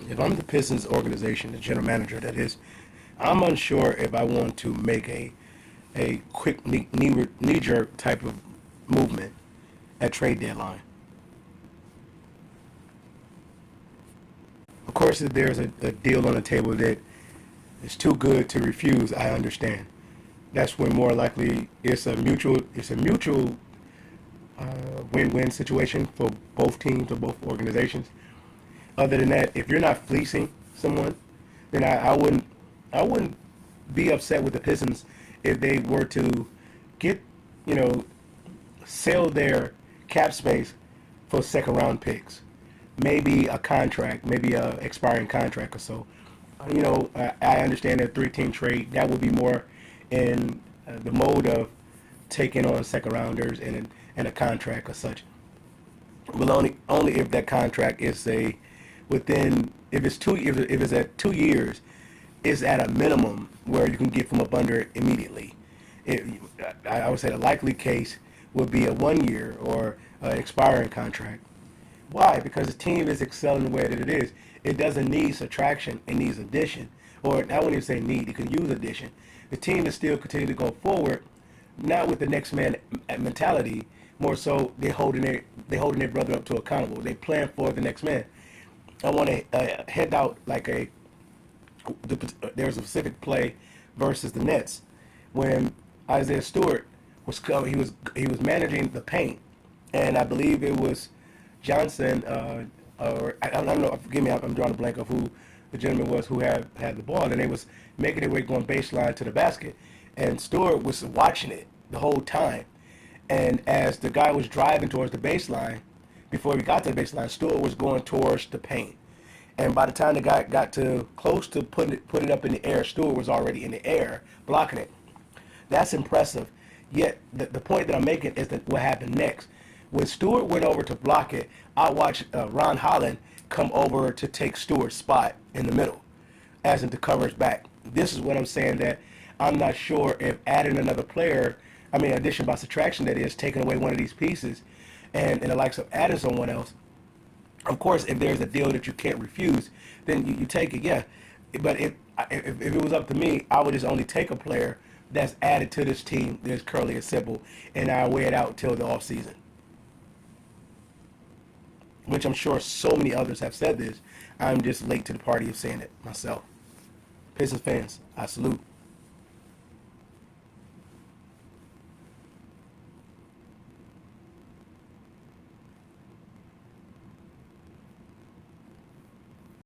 If I'm the Pistons organization, the general manager, that is, I'm unsure if I want to make a quick knee jerk type of movement at trade deadline. Of course, if there's a deal on the table that is too good to refuse, I understand. That's when more likely it's a mutual win-win situation for both teams or both organizations. Other than that, if you're not fleecing someone, then I wouldn't be upset with the Pistons if they were to get, you know, sell their cap space for second round picks, maybe a contract, maybe a expiring contract or so. I understand that three-team trade that would be more in the mode of taking on second rounders and a contract or such. But only if that contract is within, if it's at 2 years, is at a minimum where you can get from up under it immediately. It, I would say the likely case would be a 1 year or an expiring contract. Why? Because the team is excelling the way that it is. It doesn't need subtraction. It needs addition. Or I wouldn't even say need. It can use addition. The team is still continuing to go forward, not with the next man mentality. More so, they're holding their brother up to accountable. They plan for the next man. I want to head out like there's a specific play versus the Nets when Isaiah Stewart was coming. He was managing the paint, and I believe it was Johnson, or I don't know. Forgive me, I'm drawing a blank of who the gentleman was who had the ball, and they was making their way going baseline to the basket, and Stewart was watching it the whole time. And as the guy was driving towards the baseline, before he got to the baseline, Stewart was going towards the paint. And by the time the guy got to close to put it up in the air, Stewart was already in the air blocking it. That's impressive. Yet the point that I'm making is that what happened next. When Stewart went over to block it, I watched Ron Holland come over to take Stewart's spot in the middle, as in to cover his back. This is what I'm saying, that I'm not sure if adding another player, addition by subtraction, that is, taking away one of these pieces, and in the likes of adding someone else. Of course, if there's a deal that you can't refuse, then you take it, yeah. But if it was up to me, I would just only take a player that's added to this team that's currently and simple, and I weigh it out till the off season. Which I'm sure so many others have said this. I'm just late to the party of saying it myself. Pistons fans, I salute.